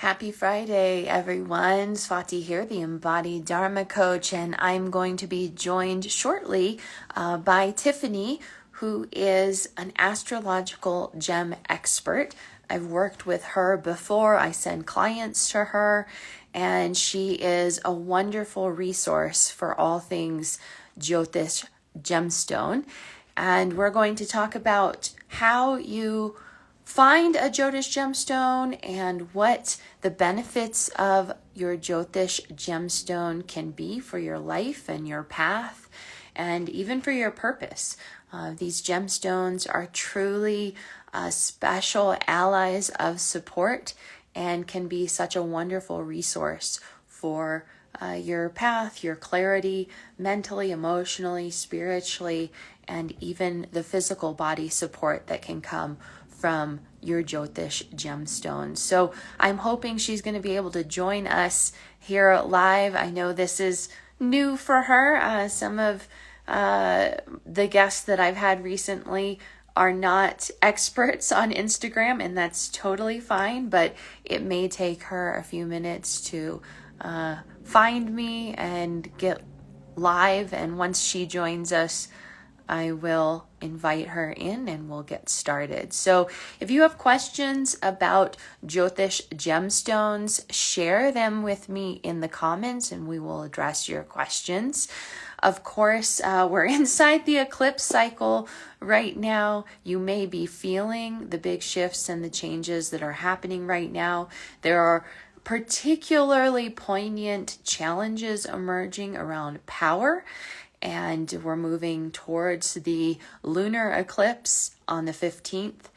Happy Friday, everyone. Swati here, the Embodied Dharma Coach, and I'm going to be joined shortly by Tiffany, who is an astrological gem expert. I've worked with her before. I send clients to her, and she is a wonderful resource for all things Jyotish gemstone. And we're going to talk about how you find a Jyotish gemstone and what the benefits of your Jyotish gemstone can be for your life and your path and even for your purpose. These gemstones are truly special allies of support and can be such a wonderful resource for your path, your clarity, mentally, emotionally, spiritually, and even the physical body support that can come from your Jyotish gemstones. So I'm hoping she's going to be able to join us here live. I know this is new for her. Some of the guests that I've had recently are not experts on Instagram, and that's totally fine, but it may take her a few minutes to find me and get live. And once she joins us, I will invite her in and we'll get started. So if you have questions about Jyotish gemstones, share them with me in the comments and we will address your questions. Of course, we're inside the eclipse cycle right now. You may be feeling the big shifts and the changes that are happening right now. There are particularly poignant challenges emerging around power. And we're moving towards the lunar eclipse on the 15th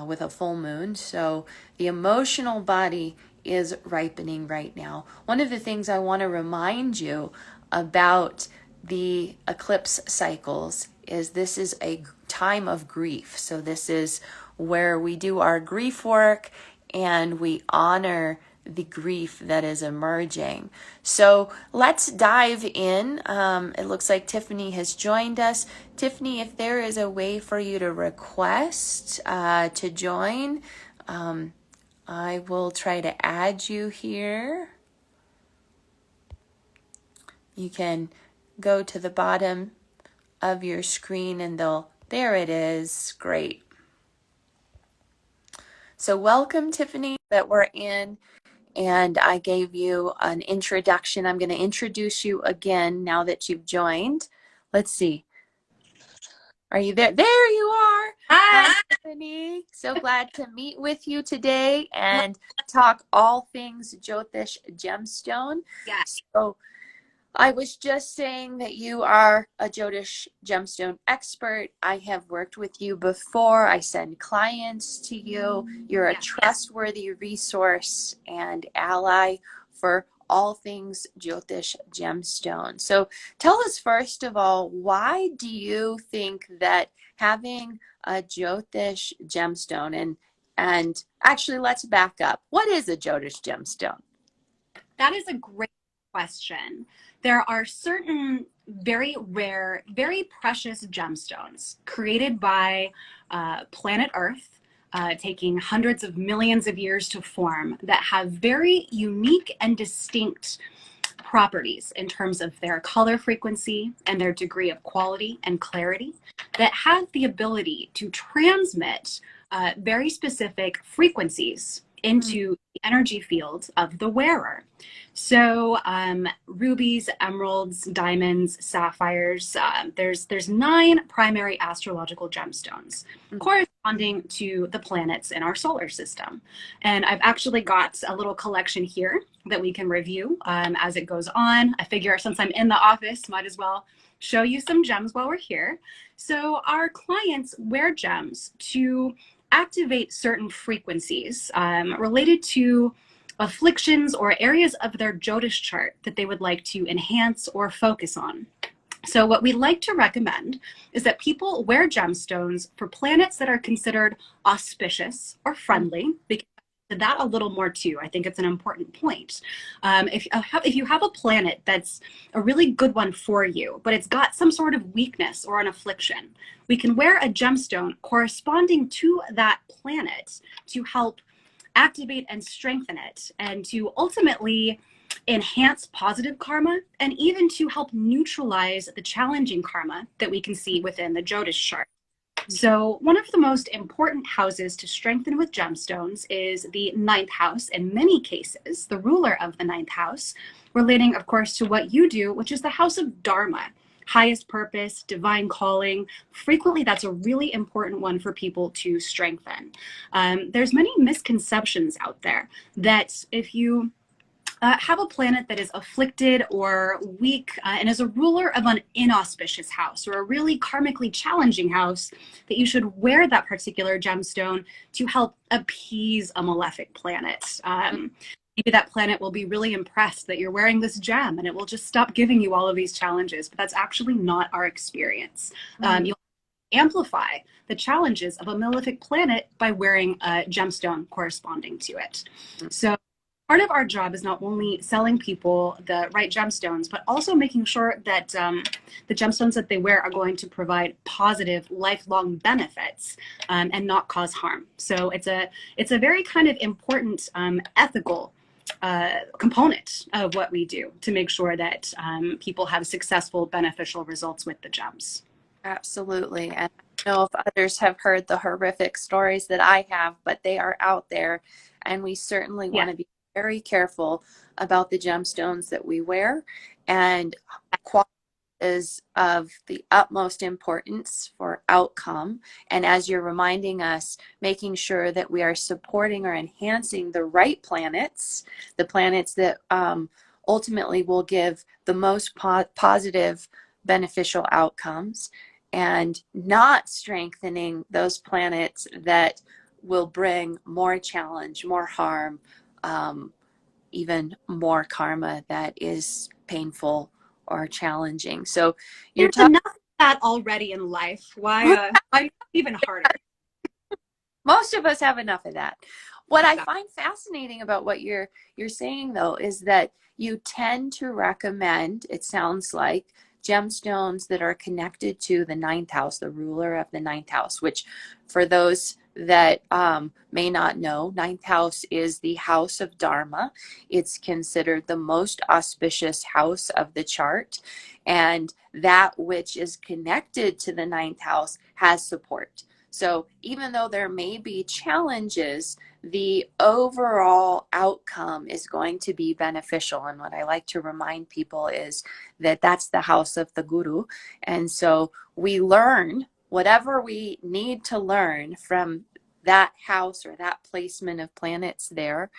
with a full moon. So the emotional body is ripening right now. One of the things I want to remind you about the eclipse cycles is this is a time of grief. So this is where we do our grief work and we honor the grief that is emerging. So let's dive in. It looks like Tiffany has joined us. Tiffany, if there is a way for you to request to join, I will try to add you here. You can go to the bottom of your screen and there it is. Great. So welcome, Tiffany, that we're in. And I gave you an introduction. I'm going to introduce you again now that you've joined. Let's see. Are you there? There you are. Hi, Tiffany. So glad to meet with you today and talk all things Jyotish gemstone. yes. So I was just saying that you are a Jyotish gemstone expert. I have worked with you before. I send clients to you. You're a trustworthy resource and ally for all things Jyotish gemstone. So tell us first of all, why do you think that having a Jyotish gemstone and actually let's back up. What is a Jyotish gemstone? That is a great question. There are certain very rare, very precious gemstones created by planet Earth, taking hundreds of millions of years to form, that have very unique and distinct properties in terms of their color frequency and their degree of quality and clarity, that have the ability to transmit very specific frequencies into the energy field of the wearer. So rubies, emeralds, diamonds, sapphires, there's 9 primary astrological gemstones corresponding to the planets in our solar system. And I've actually got a little collection here that we can review as it goes on. I figure since I'm in the office, might as well show you some gems while we're here. So our clients wear gems to activate certain frequencies related to afflictions or areas of their Jyotish chart that they would like to enhance or focus on. So what we like to recommend is that people wear gemstones for planets that are considered auspicious or friendly, because that a little more too. I think it's an important point. If you have a planet that's a really good one for you, but it's got some sort of weakness or an affliction, we can wear a gemstone corresponding to that planet to help activate and strengthen it, and to ultimately enhance positive karma, and even to help neutralize the challenging karma that we can see within the Jyotish chart. So one of the most important houses to strengthen with gemstones is the ninth house. In many cases, the ruler of the ninth house, relating, of course, to what you do, which is the house of Dharma, highest purpose, divine calling. Frequently, that's a really important one for people to strengthen. There's many misconceptions out there that if you have a planet that is afflicted or weak and is a ruler of an inauspicious house or a really karmically challenging house, that you should wear that particular gemstone to help appease a malefic planet. Maybe that planet will be really impressed that you're wearing this gem and it will just stop giving you all of these challenges, but that's actually not our experience. You'll amplify the challenges of a malefic planet by wearing a gemstone corresponding to it. So part of our job is not only selling people the right gemstones, but also making sure that the gemstones that they wear are going to provide positive, lifelong benefits and not cause harm. So it's a very kind of important ethical component of what we do to make sure that people have successful, beneficial results with the gems. Absolutely. And I know if others have heard the horrific stories that I have, but they are out there, and we certainly want to be very careful about the gemstones that we wear, and quality is of the utmost importance for outcome. And as you're reminding us, making sure that we are supporting or enhancing the right planets, the planets that ultimately will give the most positive beneficial outcomes, and not strengthening those planets that will bring more challenge, more harm, even more karma that is painful or challenging. So you're talking enough of that already in life. Why even harder? Most of us have enough of that. What I find fascinating about what you're saying, though, is that you tend to recommend, it sounds like, gemstones that are connected to the ninth house, the ruler of the ninth house, which for those that may not know, ninth house is the house of Dharma. It's considered the most auspicious house of the chart, and that which is connected to the ninth house has support. So even though there may be challenges, the overall outcome is going to be beneficial. And what I like to remind people is that that's the house of the guru. And so we learn whatever we need to learn from that house or that placement of planets there,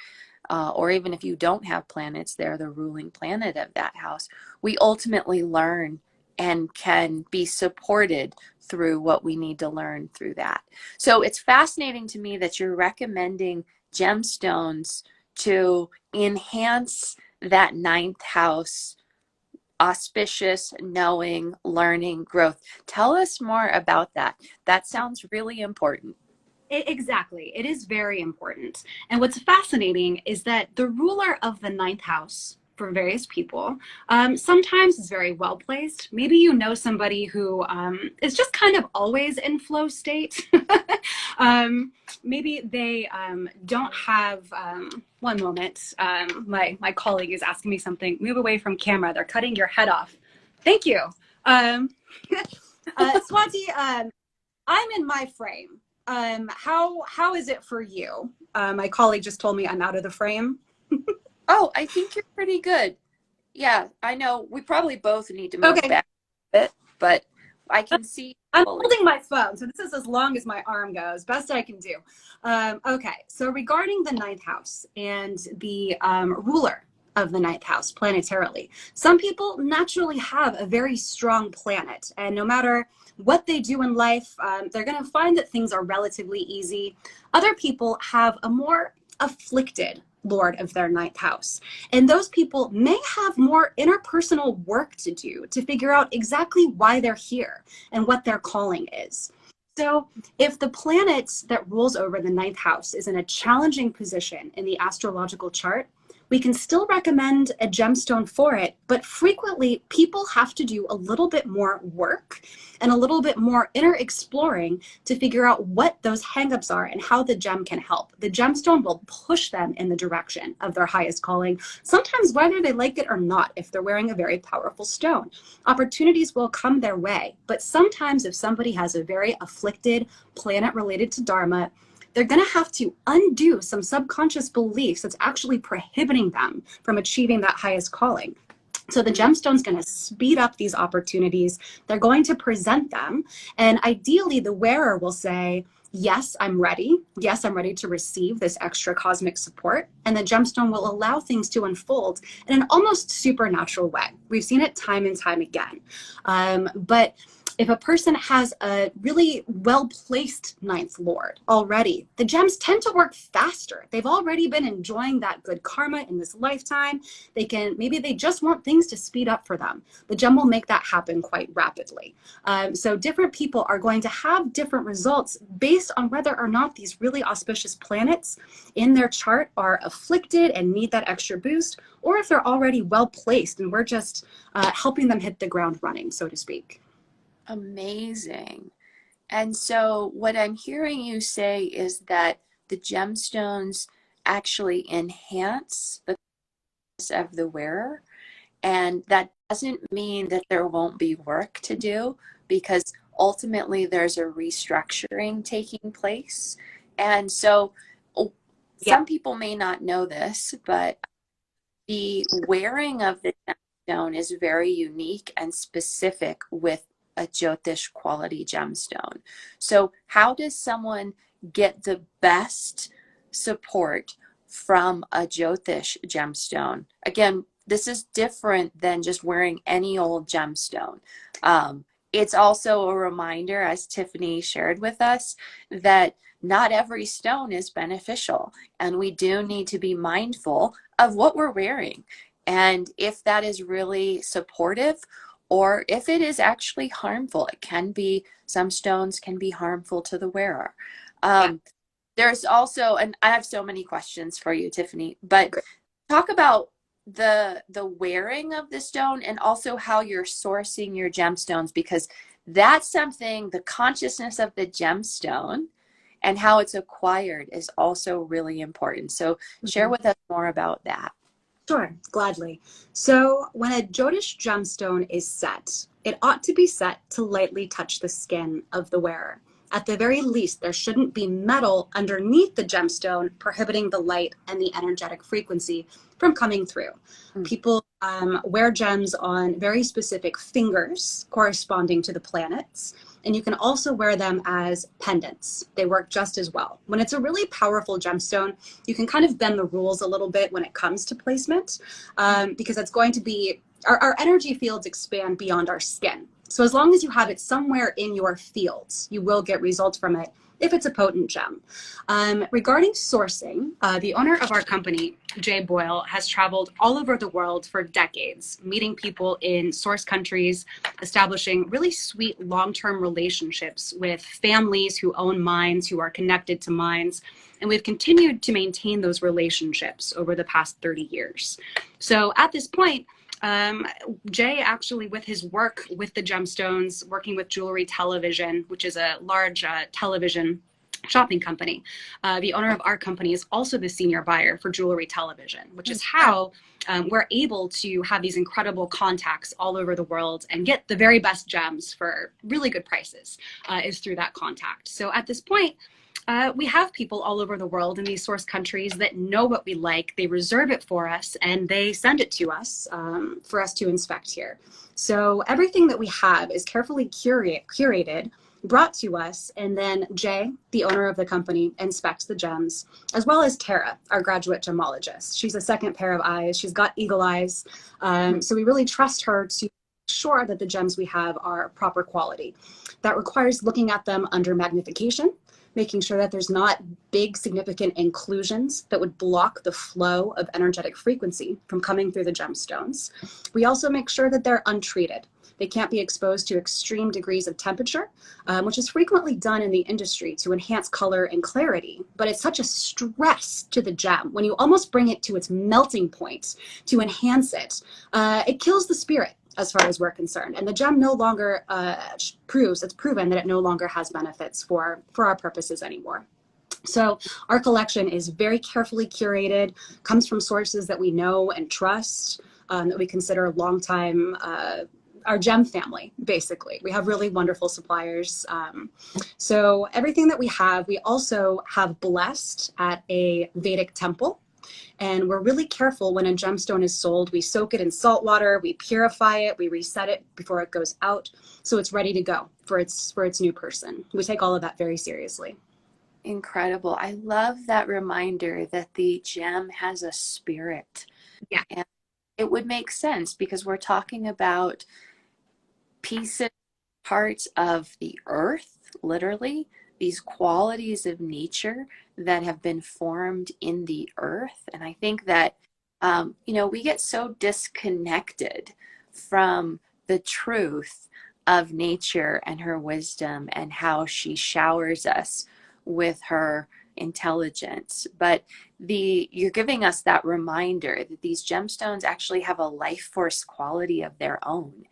or even if you don't have planets there, the ruling planet of that house, we ultimately learn and can be supported through what we need to learn through that. So it's fascinating to me that you're recommending gemstones to enhance that ninth house auspicious knowing, learning, growth. Tell us more about that. That sounds really important. Exactly. It is very important. And what's fascinating is that the ruler of the ninth house for various people sometimes is very well placed. Maybe you know somebody who is just kind of always in flow state. Maybe they don't have, one moment, my colleague is asking me something. Move away from camera. They're cutting your head off. Thank you. Swati, I'm in my frame. How is it for you? My colleague just told me I'm out of the frame. Oh, I think you're pretty good. Yeah, I know we probably both need to move back a bit, but I can see. I'm holding my phone, so this is as long as my arm goes. Best I can do. Okay, so regarding the ninth house and the ruler of the ninth house planetarily, some people naturally have a very strong planet, and no matter what they do in life, they're going to find that things are relatively easy. Other people have a more afflicted lord of their ninth house, and those people may have more interpersonal work to do to figure out exactly why they're here and what their calling is. So if the planet that rules over the ninth house is in a challenging position in the astrological chart, we can still recommend a gemstone for it, but frequently people have to do a little bit more work and a little bit more inner exploring to figure out what those hangups are and how the gem can help. The gemstone will push them in the direction of their highest calling, sometimes whether they like it or not, if they're wearing a very powerful stone. Opportunities will come their way, but sometimes if somebody has a very afflicted planet related to Dharma, they're going to have to undo some subconscious beliefs that's actually prohibiting them from achieving that highest calling. So the gemstone's going to speed up these opportunities. They're going to present them. And ideally, the wearer will say, yes, I'm ready. Yes, I'm ready to receive this extra cosmic support. And the gemstone will allow things to unfold in an almost supernatural way. We've seen it time and time again. But if a person has a really well-placed ninth lord already, the gems tend to work faster. They've already been enjoying that good karma in this lifetime. Maybe they just want things to speed up for them. The gem will make that happen quite rapidly. So different people are going to have different results based on whether or not these really auspicious planets in their chart are afflicted and need that extra boost, or if they're already well-placed and we're just helping them hit the ground running, so to speak. Amazing. And so what I'm hearing you say is that the gemstones actually enhance the consciousness of the wearer. And that doesn't mean that there won't be work to do, because ultimately there's a restructuring taking place. And so some people may not know this, but the wearing of the gemstone is very unique and specific with a Jyotish quality gemstone. So how does someone get the best support from a Jyotish gemstone? Again, this is different than just wearing any old gemstone. It's also a reminder, as Tiffany shared with us, that not every stone is beneficial, and we do need to be mindful of what we're wearing, and if that is really supportive or if it is actually harmful. It can be, some stones can be harmful to the wearer. There's also, and I have so many questions for you, Tiffany, but talk about the wearing of the stone and also how you're sourcing your gemstones, because that's something, the consciousness of the gemstone and how it's acquired is also really important. So share with us more about that. Sure, gladly. So when a Jyotish gemstone is set, it ought to be set to lightly touch the skin of the wearer. At the very least, there shouldn't be metal underneath the gemstone prohibiting the light and the energetic frequency from coming through. People wear gems on very specific fingers corresponding to the planets, and you can also wear them as pendants. They work just as well. When it's a really powerful gemstone, you can kind of bend the rules a little bit when it comes to placement, because it's going to be, our energy fields expand beyond our skin. So as long as you have it somewhere in your fields, you will get results from it if it's a potent gem. Regarding sourcing, the owner of our company, Jay Boyle, has traveled all over the world for decades, meeting people in source countries, establishing really sweet long-term relationships with families who own mines, who are connected to mines. And we've continued to maintain those relationships over the past 30 years. So at this point, Jay actually, with his work with the gemstones, working with Jewelry Television, which is a large television shopping company, the owner of our company is also the senior buyer for Jewelry Television, which is how we're able to have these incredible contacts all over the world and get the very best gems for really good prices, is through that contact. So at this point, we have people all over the world in these source countries that know what we like. They reserve it for us and they send it to us for us to inspect here. So everything that we have is carefully curated, brought to us, and then Jay, the owner of the company, inspects the gems, as well as Tara, our graduate gemologist. She's a second pair of eyes. She's got eagle eyes. So we really trust her to sure that the gems we have are proper quality. That requires looking at them under magnification, making sure that there's not big significant inclusions that would block the flow of energetic frequency from coming through the gemstones. We also make sure that they're untreated, They can't be exposed to extreme degrees of temperature, which is frequently done in the industry to enhance color and clarity. But it's such a stress to the gem when you almost bring it to its melting point to enhance it. It kills the spirit as far as we're concerned. And the gem no longer it's proven that it no longer has benefits for our purposes anymore. So our collection is very carefully curated, comes from sources that we know and trust, that we consider longtime, our gem family, basically. We have really wonderful suppliers. So everything that we also have blessed at a Vedic temple. And we're really careful when a gemstone is sold. We soak it in salt water, we purify it, we reset it before it goes out, so it's ready to go for its new person. We take all of that very seriously. Incredible. I love that reminder that the gem has a spirit. Yeah. And it would make sense because we're talking about pieces, parts of the earth, literally, these qualities of nature that have been formed in the earth. And I think that, we get so disconnected from the truth of nature and her wisdom and how she showers us with her intelligence. But you're giving us that reminder that these gemstones actually have a life force quality of their own.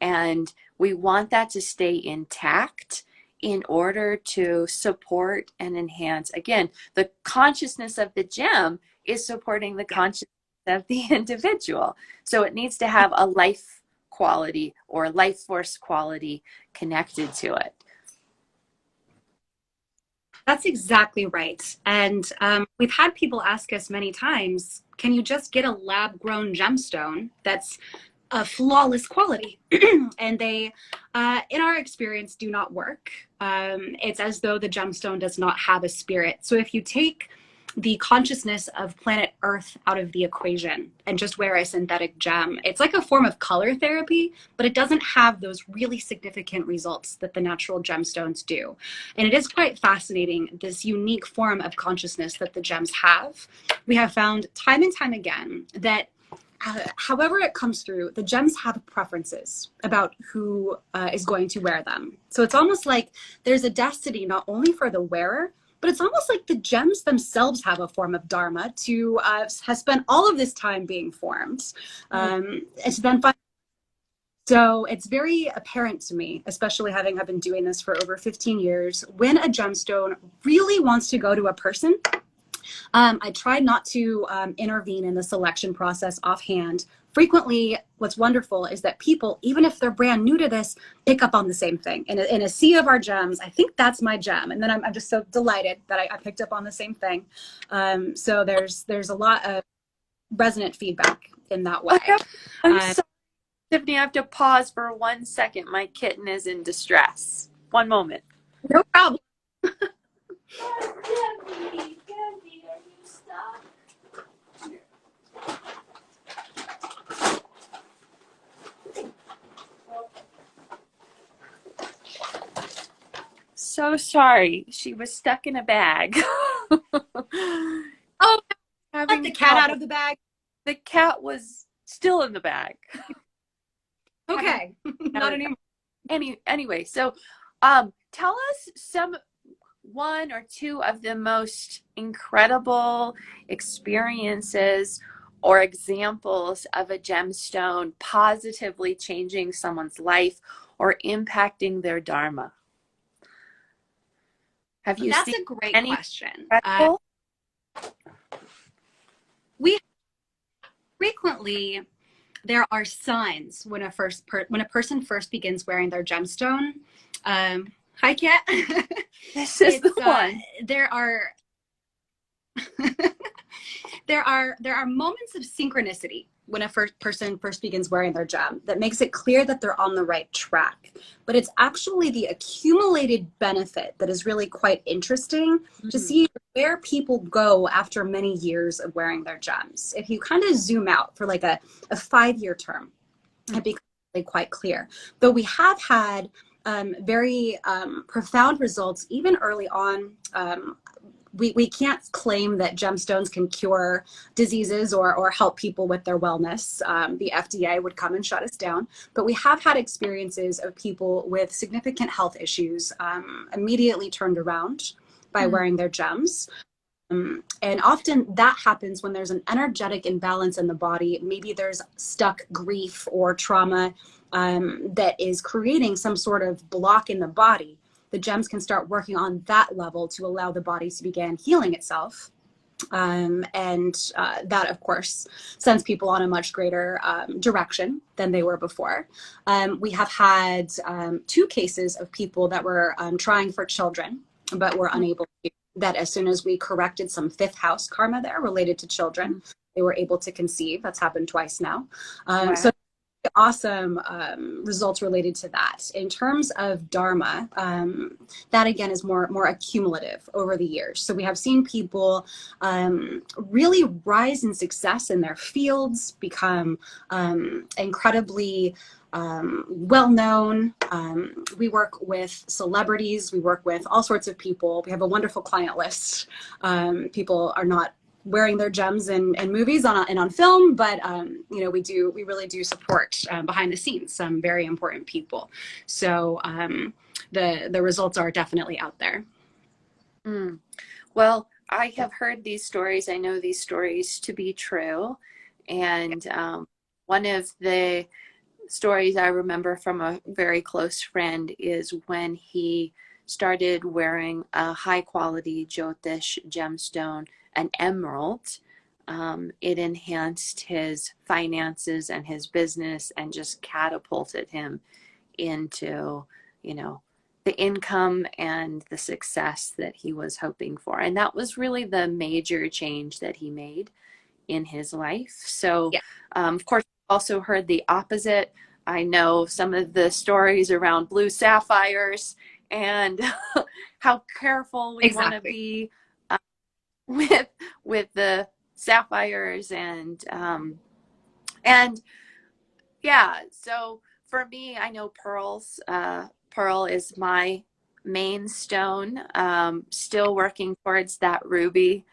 And we want that to stay intact in order to support and enhance, again, the consciousness of the gem is supporting the consciousness of the individual. So it needs to have a life quality or life force quality connected to it. That's exactly right. And we've had people ask us many times, can you just get a lab grown gemstone that's a flawless quality? And they, in our experience, do not work. It's as though the gemstone does not have a spirit. So if you take the consciousness of planet Earth out of the equation and just wear a synthetic gem, it's like a form of color therapy, but it doesn't have those really significant results that the natural gemstones do. And it is quite fascinating, this unique form of consciousness that the gems have. We have found time and time again that however it comes through, the gems have preferences about who is going to wear them. So it's almost like there's a destiny not only for the wearer, but it's almost like the gems themselves have a form of dharma to has spent all of this time being formed. It's then so it's very apparent to me, especially having been doing this for over 15 years, when a gemstone really wants to go to a person. I try not to intervene in the selection process offhand. Frequently, what's wonderful is that people, even if they're brand new to this, pick up on the same thing. In a sea of our gems, I think that's my gem. And then I'm just so delighted that I picked up on the same thing. So there's a lot of resonant feedback in that way. I'm sorry, Tiffany, I have to pause for 1 second. My kitten is in distress. One moment. No problem. So sorry. She was stuck in a bag. Oh, let the cat out of the bag. The cat was still in the bag. Okay, not anymore. Anyway, so tell us one or two of the most incredible experiences or examples of a gemstone positively changing someone's life or impacting their dharma. Have you That's seen a great any question. We frequently, there are signs when a person first begins wearing their gemstone. Hi, cat. This is the one. There are moments of synchronicity when a person first begins wearing their gem that makes it clear that they're on the right track. But it's actually the accumulated benefit that is really quite interesting to see where people go after many years of wearing their gems. If you kind of zoom out for like a 5-year term, it becomes really quite clear. Though we have had very profound results even early on. we can't claim that gemstones can cure diseases or help people with their wellness. The FDA would come and shut us down. But we have had experiences of people with significant health issues immediately turned around by wearing their gems. And often that happens when there's an energetic imbalance in the body. Maybe there's stuck grief or trauma that is creating some sort of block in the body. The gems can start working on that level to allow the body to begin healing itself. That, of course, sends people on a much greater direction than they were before. We have had 2 cases of people that were trying for children, but were unable to. That as soon as we corrected some 5th house karma there related to children, they were able to conceive. That's happened twice now. Wow. So awesome results related to that. In terms of Dharma, that again is more accumulative over the years. So we have seen people really rise in success in their fields, become incredibly well-known. We work with celebrities. We work with all sorts of people. We have a wonderful client list. People are not wearing their gems in movies and on film, but you know, we really do support behind the scenes some very important people. So the results are definitely out there. Well, I have heard these stories. I know these stories to be true. And one of the stories I remember from a very close friend is when he started wearing a high quality Jyotish gemstone, an emerald. It enhanced his finances and his business and just catapulted him into, you know, the income and the success that he was hoping for. And that was really the major change that he made in his life. So, Yeah. Of course, I also heard the opposite. I know some of the stories around blue sapphires and how careful we want to be with the sapphires and yeah. So for me, I know pearls. Pearl is my main stone. Still working towards that ruby.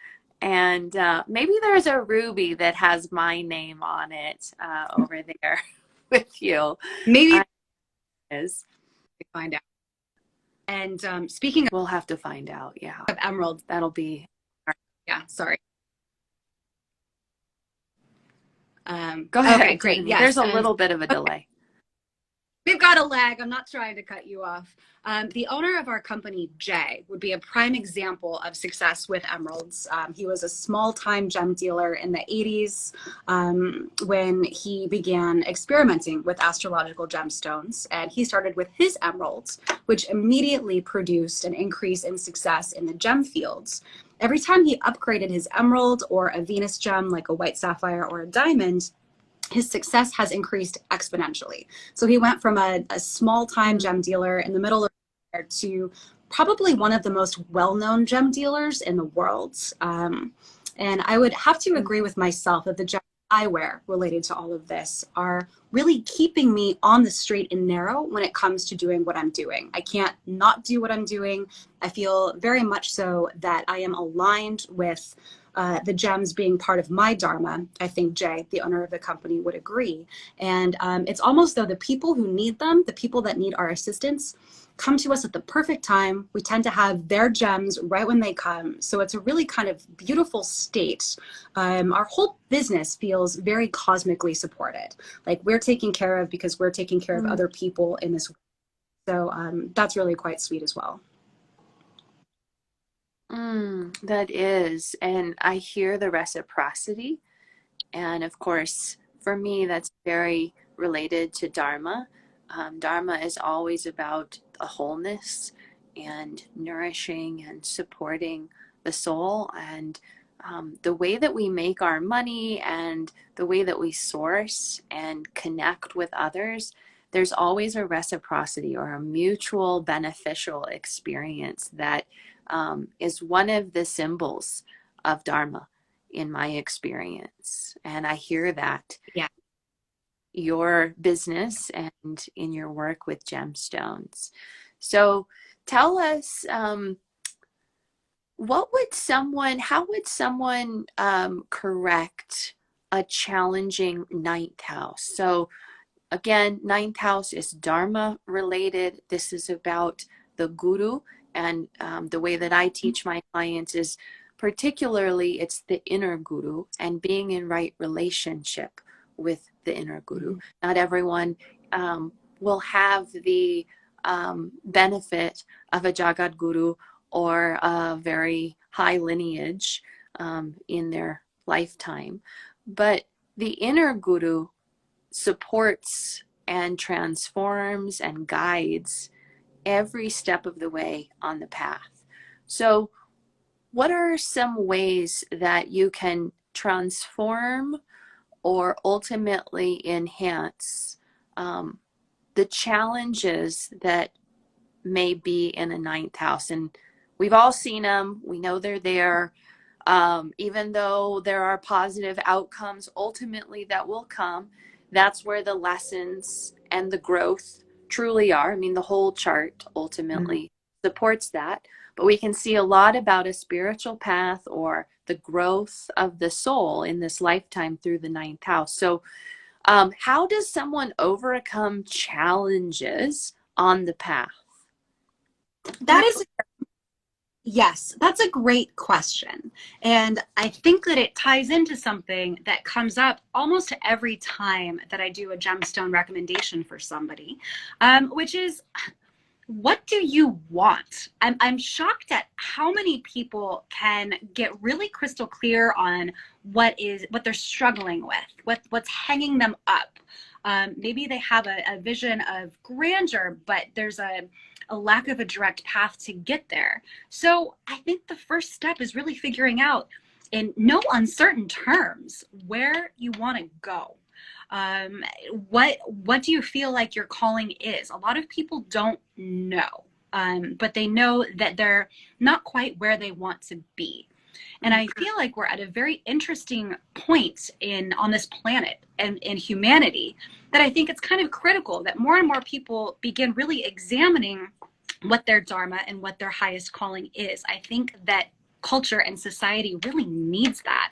And maybe there's a ruby that has my name on it over there with you. Maybe Is find out. And speaking we'll have to find out. Yeah, of emeralds, that'll be. Yeah, sorry. Go ahead. Okay, great. Tiffany. Yes, There's a little bit of a delay. We've got a lag. I'm not trying to cut you off. The owner of our company, Jay, would be a prime example of success with emeralds. He was a small-time gem dealer in the 80s when he began experimenting with astrological gemstones. And he started with his emeralds, which immediately produced an increase in success in the gem fields. Every time he upgraded his emerald or a Venus gem like a white sapphire or a diamond, his success has increased exponentially. So he went from a small-time gem dealer in the middle of the to probably one of the most well-known gem dealers in the world. And I would have to agree with myself that the gems I wear related to all of this are really keeping me on the straight and narrow when it comes to doing what I'm doing. I can't not do what I'm doing. I feel very much so that I am aligned with the gems being part of my Dharma. I think Jay, the owner of the company, would agree. And it's almost though the people who need them, the people that need our assistance, come to us at the perfect time. We tend to have their gems right when they come. So it's a really kind of beautiful state. Our whole business feels very cosmically supported. Like we're taken care of because we're taking care of other people in this way. So that's really quite sweet as well. That is. And I hear the reciprocity. And of course, for me, that's very related to Dharma. Dharma is always about a wholeness and nourishing and supporting the soul. And the way that we make our money and the way that we source and connect with others, there's always a reciprocity or a mutual beneficial experience that is one of the symbols of Dharma in my experience. And I hear that your business and in your work with gemstones. So tell us, how would someone correct a challenging ninth house? So again, ninth house is Dharma related. This is about the guru. And the way that I teach my clients is particularly it's the inner guru and being in right relationship with the inner guru. Not everyone will have the benefit of a Jagat guru or a very high lineage in their lifetime. But the inner guru supports and transforms and guides every step of the way on the path. So, what are some ways that you can transform or ultimately enhance the challenges that may be in a ninth house? And we've all seen them, we know they're there. Even though there are positive outcomes ultimately that will come, that's where the lessons and the growth truly are. I mean, the whole chart ultimately supports that. But we can see a lot about a spiritual path or the growth of the soul in this lifetime through the ninth house. So, how does someone overcome challenges on the path? That is, yes, that's a great question. And I think that it ties into something that comes up almost every time that I do a gemstone recommendation for somebody, which is, what do you want? I'm shocked at how many people can get really crystal clear on what they're struggling with, what's hanging them up. Maybe they have a vision of grandeur, but there's a lack of a direct path to get there. So I think the first step is really figuring out in no uncertain terms where you want to go. What do you feel like your calling is? A lot of people don't know, but they know that they're not quite where they want to be. And I feel like we're at a very interesting point on this planet and in humanity that I think it's kind of critical that more and more people begin really examining what their dharma and what their highest calling is. I think that culture and society really needs that.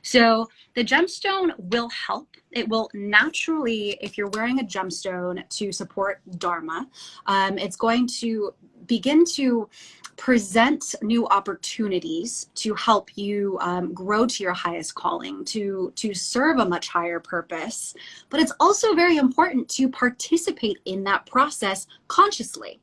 So the gemstone will help. It will naturally, if you're wearing a gemstone to support dharma, it's going to begin to present new opportunities to help you grow to your highest calling, to serve a much higher purpose. But it's also very important to participate in that process consciously.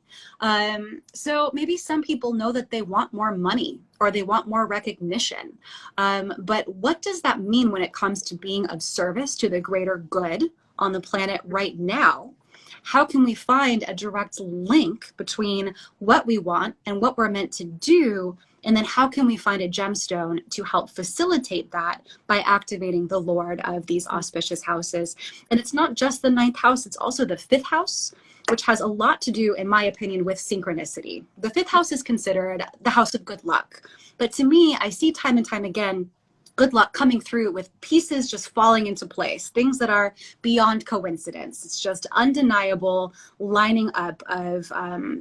So maybe some people know that they want more money or they want more recognition. But what does that mean when it comes to being of service to the greater good on the planet right now? How can we find a direct link between what we want and what we're meant to do? And then how can we find a gemstone to help facilitate that by activating the Lord of these auspicious houses? And it's not just the ninth house, it's also the fifth house, which has a lot to do, in my opinion, with synchronicity. The fifth house is considered the house of good luck. But to me, I see time and time again good luck coming through with pieces just falling into place, things that are beyond coincidence. It's just undeniable lining up of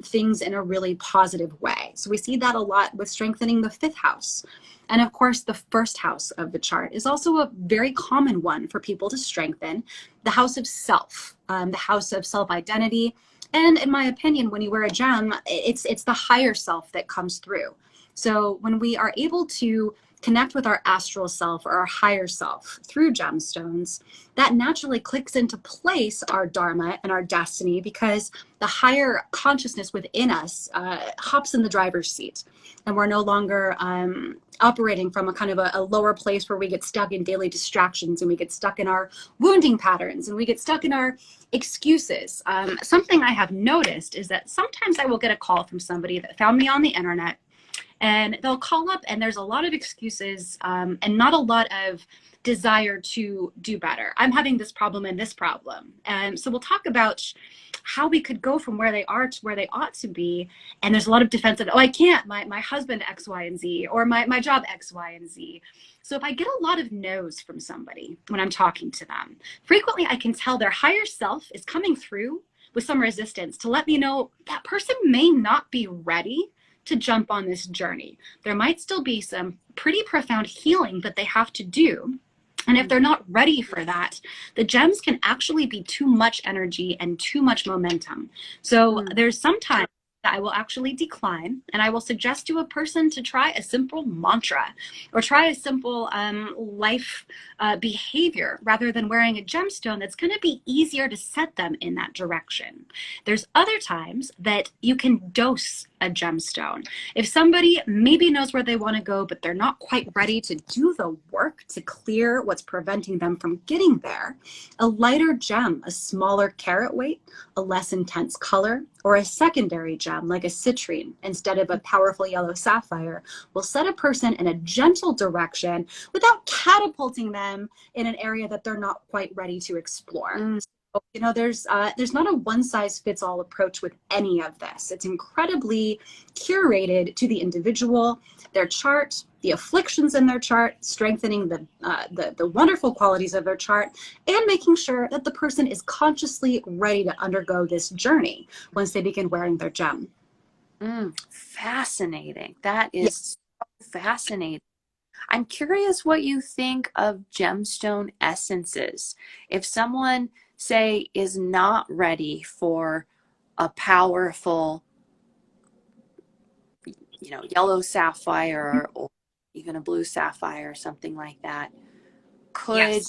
things in a really positive way. So we see that a lot with strengthening the fifth house. And of course, the first house of the chart is also a very common one for people to strengthen, the house of self, the house of self-identity. And in my opinion, when you wear a gem, it's the higher self that comes through. So when we are able to connect with our astral self or our higher self through gemstones, that naturally clicks into place our dharma and our destiny, because the higher consciousness within us hops in the driver's seat, and we're no longer operating from a kind of a lower place where we get stuck in daily distractions and we get stuck in our wounding patterns and we get stuck in our excuses. Something I have noticed is that sometimes I will get a call from somebody that found me on the internet, and they'll call up and there's a lot of excuses and not a lot of desire to do better. I'm having this problem and this problem. And so we'll talk about how we could go from where they are to where they ought to be. And there's a lot of defensive, oh, I can't, my husband X, Y, and Z, or my job X, Y, and Z. So if I get a lot of no's from somebody when I'm talking to them, frequently I can tell their higher self is coming through with some resistance to let me know that person may not be ready to jump on this journey. There might still be some pretty profound healing that they have to do. And if they're not ready for that, the gems can actually be too much energy and too much momentum. So there's sometimes that I will actually decline, and I will suggest to a person to try a simple mantra or try a simple life behavior rather than wearing a gemstone that's going to be easier to set them in that direction. There's other times that you can dose a gemstone. If somebody maybe knows where they want to go, but they're not quite ready to do the work to clear what's preventing them from getting there, a lighter gem, a smaller carat weight, a less intense color, or a secondary gem like a citrine instead of a powerful yellow sapphire will set a person in a gentle direction without catapulting them in an area that they're not quite ready to explore. You know, there's not a one-size-fits-all approach with any of this. It's incredibly curated to the individual, their chart, the afflictions in their chart, strengthening the wonderful qualities of their chart, and making sure that the person is consciously ready to undergo this journey once they begin wearing their gem. Fascinating. That is so fascinating. I'm curious what you think of gemstone essences. If someone, say, is not ready for a powerful, yellow sapphire or even a blue sapphire or something like that, could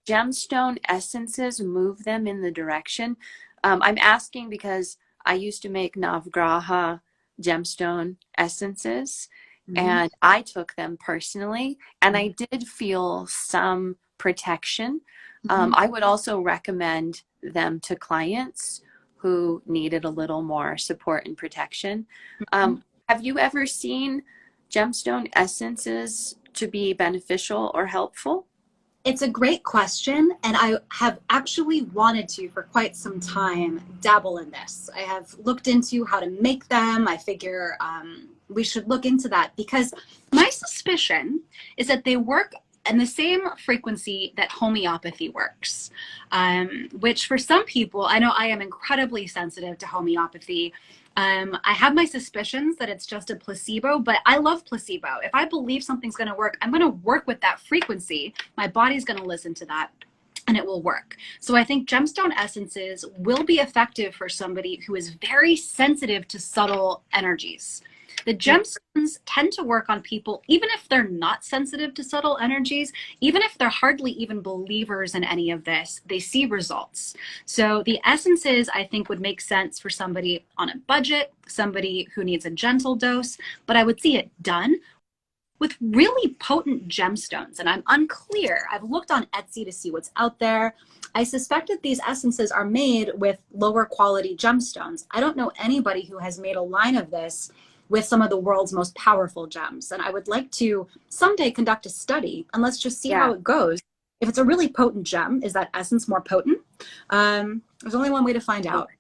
gemstone essences move them in the direction? I'm asking because I used to make Navgraha gemstone essences, and I took them personally, and I did feel some protection. I would also recommend them to clients who needed a little more support and protection. Have you ever seen gemstone essences to be beneficial or helpful? It's a great question, and I have actually wanted to, for quite some time, dabble in this. I have looked into how to make them. I figure we should look into that because my suspicion is that they work in the same frequency that homeopathy works, which for some people, I know I am incredibly sensitive to homeopathy. I have my suspicions that it's just a placebo, but I love placebo. If I believe something's going to work, I'm going to work with that frequency. My body's going to listen to that, and it will work. So I think gemstone essences will be effective for somebody who is very sensitive to subtle energies. The gemstones tend to work on people, even if they're not sensitive to subtle energies, even if they're hardly even believers in any of this, they see results. So the essences, I think, would make sense for somebody on a budget, somebody who needs a gentle dose, but I would see it done with really potent gemstones. And I'm unclear. I've looked on Etsy to see what's out there. I suspect that these essences are made with lower quality gemstones. I don't know anybody who has made a line of this with some of the world's most powerful gems. And I would like to someday conduct a study and let's just see how it goes. If it's a really potent gem, is that essence more potent? There's only one way to find out.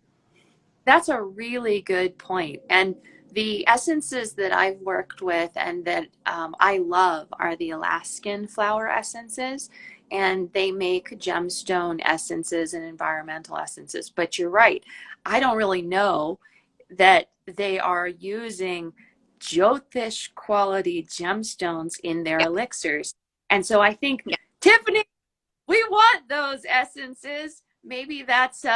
That's a really good point. And the essences that I've worked with and that I love are the Alaskan flower essences. And they make gemstone essences and environmental essences. But you're right. I don't really know that they are using Jyotish quality gemstones in their elixirs. And so I think, Tiffany, we want those essences. Maybe that's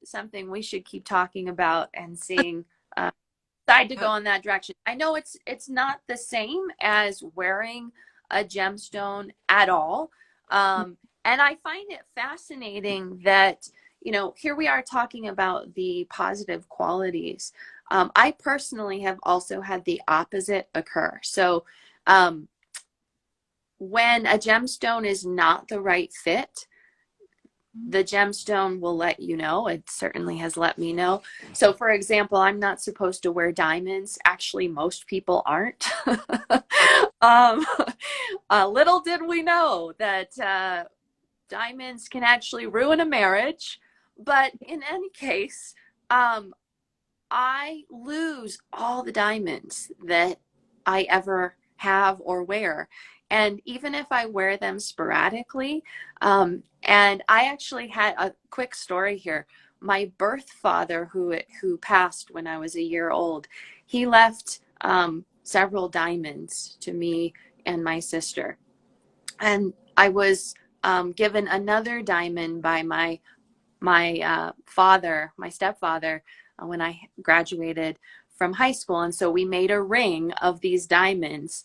something we should keep talking about and seeing decide to go in that direction. I know it's not the same as wearing a gemstone at all. And I find it fascinating that, here we are talking about the positive qualities. I personally have also had the opposite occur. So when a gemstone is not the right fit, the gemstone will let you know. It certainly has let me know. So for example, I'm not supposed to wear diamonds. Actually, most people aren't. Little did we know that diamonds can actually ruin a marriage. But in any case, I lose all the diamonds that I ever have or wear. And even if I wear them sporadically, and I actually had a quick story here. My birth father, who passed when I was a year old, he left several diamonds to me and my sister. And I was given another diamond by my father, my stepfather, when I graduated from high school. And so we made a ring of these diamonds.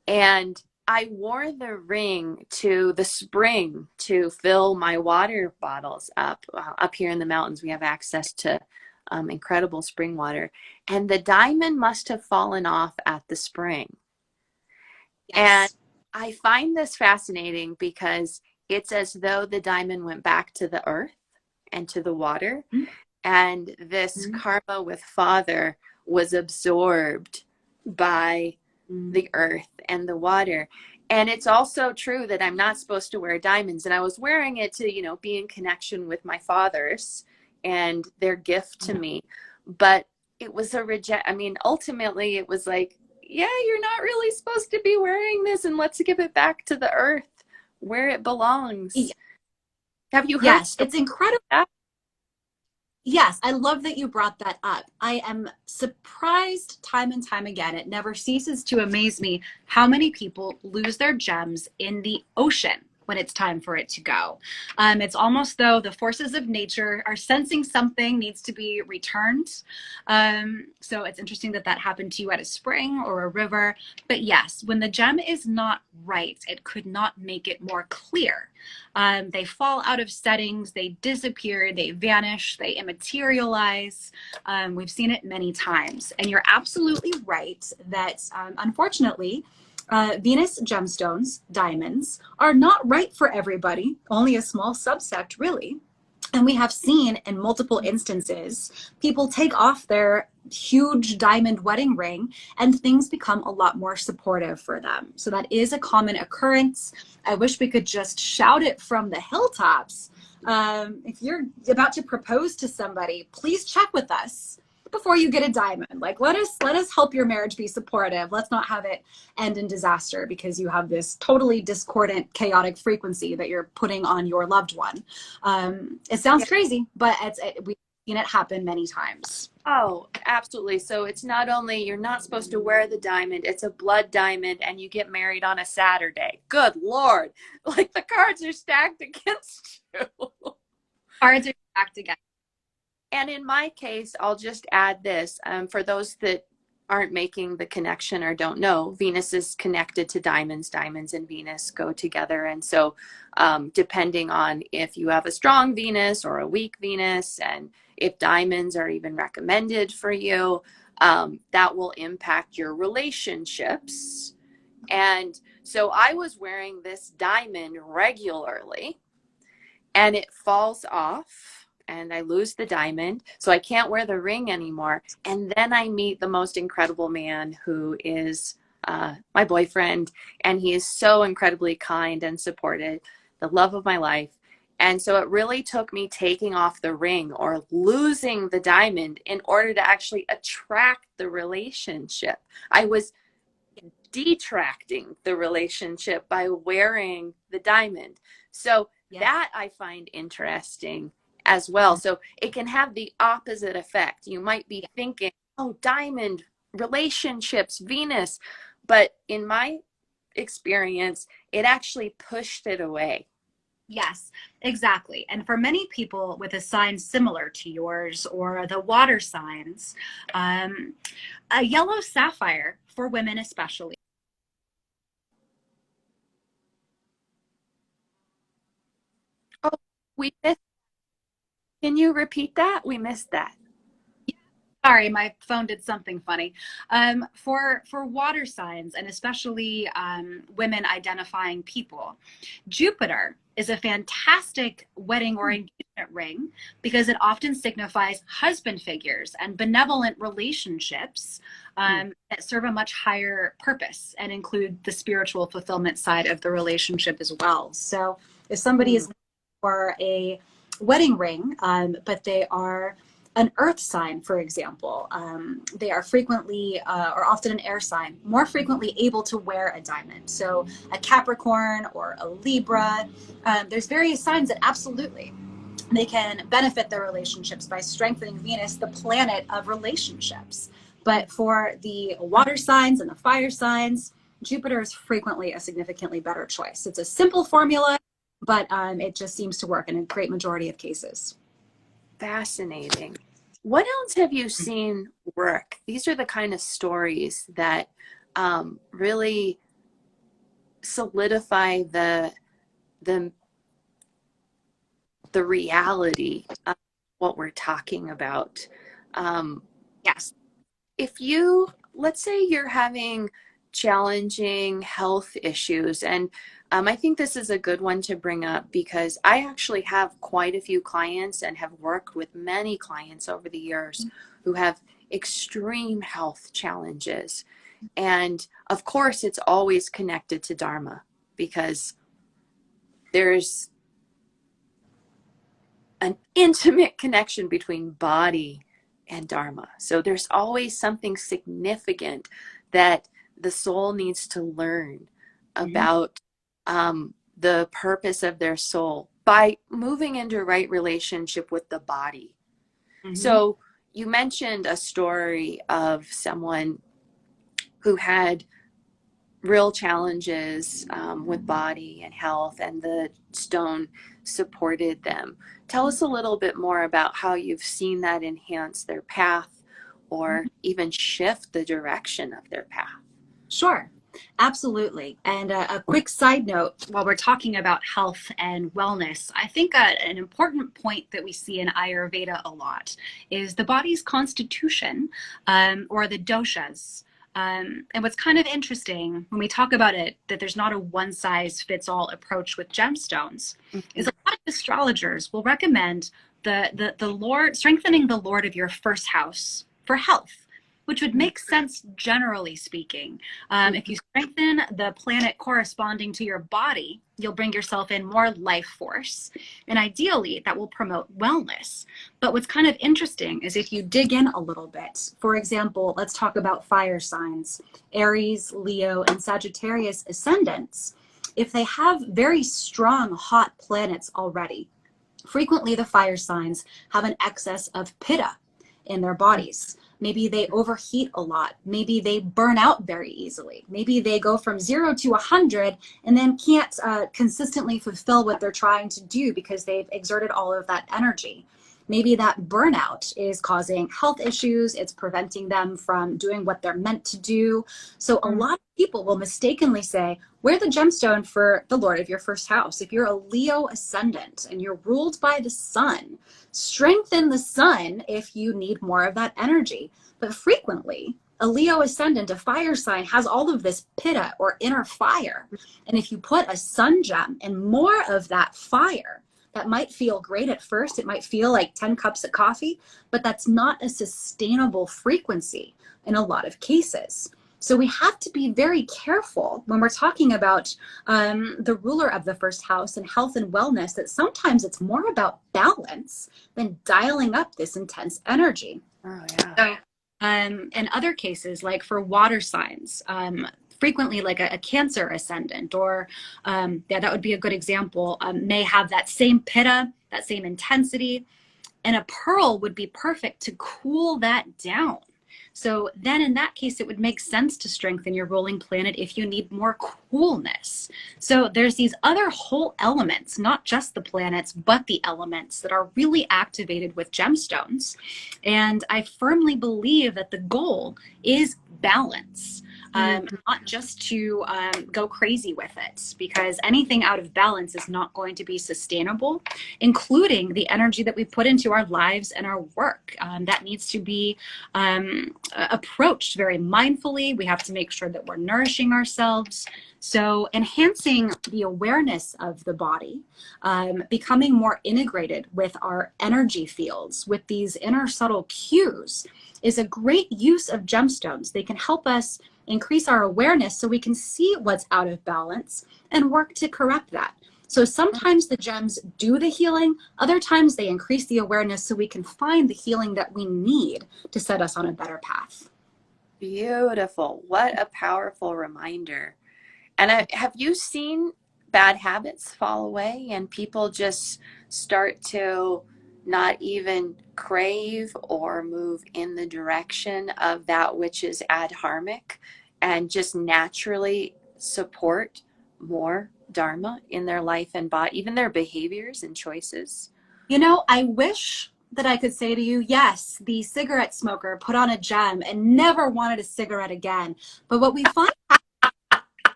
And I wore the ring to the spring to fill my water bottles up. Up here in the mountains, we have access to incredible spring water. And the diamond must have fallen off at the spring. And Yes. I find this fascinating because it's as though the diamond went back to the earth and to the water. And this Mm-hmm. karma with father was absorbed by the earth and the water. And it's also true that I'm not supposed to wear diamonds. And I was wearing it to, be in connection with my fathers and their gift to me. But it was ultimately it was like, yeah, you're not really supposed to be wearing this, and let's give it back to the earth where it belongs. Have you heard Yes, stories it's incredible. like that? Yes, I love that you brought that up. I am surprised time and time again. It never ceases to amaze me how many people lose their gems in the ocean when it's time for it to go. It's almost though the forces of nature are sensing something needs to be returned. So it's interesting that that happened to you at a spring or a river. But yes, when the gem is not right, it could not make it more clear. They fall out of settings, they disappear, they vanish, they immaterialize. We've seen it many times. And you're absolutely right that unfortunately, Venus gemstones, diamonds, are not right for everybody, only a small subset, really. And we have seen in multiple instances people take off their huge diamond wedding ring and things become a lot more supportive for them. So that is a common occurrence. I wish we could just shout it from the hilltops. If you're about to propose to somebody, please check with us before you get a diamond. Like, let us help your marriage be supportive. Let's not have it end in disaster because you have this totally discordant, chaotic frequency that you're putting on your loved one. It sounds crazy, but we've seen it happen many times. Oh, absolutely. So it's not only you're not supposed to wear the diamond, it's a blood diamond, and you get married on a Saturday. Good Lord. Like the cards are stacked against you. Cards are stacked again. And in my case, I'll just add this for those that aren't making the connection or don't know, Venus is connected to diamonds. Diamonds and Venus go together. And so, depending on if you have a strong Venus or a weak Venus, and if diamonds are even recommended for you, that will impact your relationships. And so, I was wearing this diamond regularly, and it falls off and I lose the diamond. So I can't wear the ring anymore. And then I meet the most incredible man who is my boyfriend. And he is so incredibly kind and supportive, the love of my life. And so it really took me taking off the ring or losing the diamond in order to actually attract the relationship. I was detracting the relationship by wearing the diamond. So that I find interesting as well. So it can have the opposite effect. You might be thinking, oh, diamond, relationships, Venus. But in my experience, it actually pushed it away. Yes, exactly. And for many people with a sign similar to yours or the water signs, a yellow sapphire for women especially. Oh, we missed. Can you repeat that? We missed that. Sorry, my phone did something funny. For water signs and especially women identifying people, Jupiter is a fantastic wedding or engagement ring because it often signifies husband figures and benevolent relationships that serve a much higher purpose and include the spiritual fulfillment side of the relationship as well. So if somebody is for a wedding ring, but they are an earth sign, for example, they are frequently or often an air sign, more frequently able to wear a diamond. So a Capricorn or a Libra, there's various signs that absolutely they can benefit their relationships by strengthening Venus, the planet of relationships. But for the water signs and the fire signs, Jupiter is frequently a significantly better choice. It's a simple formula, but it just seems to work in a great majority of cases. Fascinating. What else have you seen work? These are the kind of stories that really solidify the the reality of what we're talking about. Um, Yes. if you, let's say you're having challenging health issues, and I think this is a good one to bring up because I actually have quite a few clients and have worked with many clients over the years who have extreme health challenges. And of course, it's always connected to Dharma because there's an intimate connection between body and Dharma. So there's always something significant that the soul needs to learn about the purpose of their soul by moving into right relationship with the body. Mm-hmm. So you mentioned a story of someone who had real challenges with body and health, and the stone supported them. Tell us a little bit more about how you've seen that enhance their path or even shift the direction of their path. Sure, absolutely. And a quick side note while we're talking about health and wellness, I think an important point that we see in Ayurveda a lot is the body's constitution or the doshas. And what's kind of interesting when we talk about it, that there's not a one size fits all approach with gemstones, is a lot of astrologers will recommend the Lord, strengthening the Lord of your first house for health, which would make sense generally speaking. If you strengthen the planet corresponding to your body, you'll bring yourself in more life force. And ideally, that will promote wellness. But what's kind of interesting is if you dig in a little bit, for example, let's talk about fire signs, Aries, Leo, and Sagittarius ascendants. If they have very strong, hot planets already, frequently the fire signs have an excess of pitta in their bodies. Maybe they overheat a lot. Maybe they burn out very easily. Maybe they go from 0 to 100 and then can't consistently fulfill what they're trying to do because they've exerted all of that energy. Maybe that burnout is causing health issues. It's preventing them from doing what they're meant to do. So a lot of people will mistakenly say, wear the gemstone for the Lord of your first house. If you're a Leo ascendant and you're ruled by the sun, strengthen the sun if you need more of that energy. But frequently, a Leo ascendant, a fire sign, has all of this pitta or inner fire. And if you put a sun gem and more of that fire, that might feel great at first. It might feel like 10 cups of coffee, but that's not a sustainable frequency in a lot of cases. So we have to be very careful when we're talking about the ruler of the first house and health and wellness, that sometimes it's more about balance than dialing up this intense energy. Oh, yeah. So in other cases, like for water signs, frequently like a Cancer ascendant, or that would be a good example, may have that same pitta, that same intensity, and a pearl would be perfect to cool that down. So then in that case, it would make sense to strengthen your ruling planet if you need more coolness. So there's these other whole elements, not just the planets, but the elements that are really activated with gemstones. And I firmly believe that the goal is balance. Not just to go crazy with it, because anything out of balance is not going to be sustainable, including the energy that we put into our lives and our work. That needs to be approached very mindfully. We have to make sure that we're nourishing ourselves. So enhancing the awareness of the body, becoming more integrated with our energy fields, with these inner subtle cues, is a great use of gemstones. They can help us increase our awareness so we can see what's out of balance and work to correct that. So sometimes the gems do the healing, other times they increase the awareness so we can find the healing that we need to set us on a better path. Beautiful. What a powerful reminder. And have you seen bad habits fall away and people just start to not even crave or move in the direction of that which is adharmic, and just naturally support more Dharma in their life and body, even their behaviors and choices? You know, I wish that I could say to you, yes, the cigarette smoker put on a gem and never wanted a cigarette again. But what we find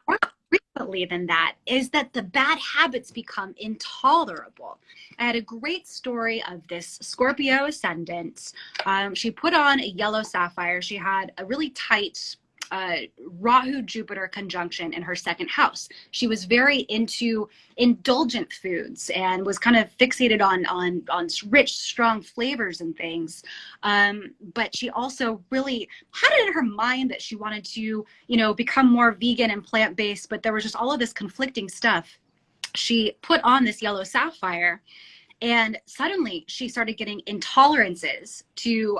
more frequently than that is that the bad habits become intolerable. I had a great story of this Scorpio ascendant. She put on a yellow sapphire. She had a really tight Rahu Jupiter conjunction in her second house. She was very into indulgent foods and was kind of fixated on rich, strong flavors and things. But she also really had it in her mind that she wanted to, become more vegan and plant-based, but there was just all of this conflicting stuff. She put on this yellow sapphire, and suddenly she started getting intolerances to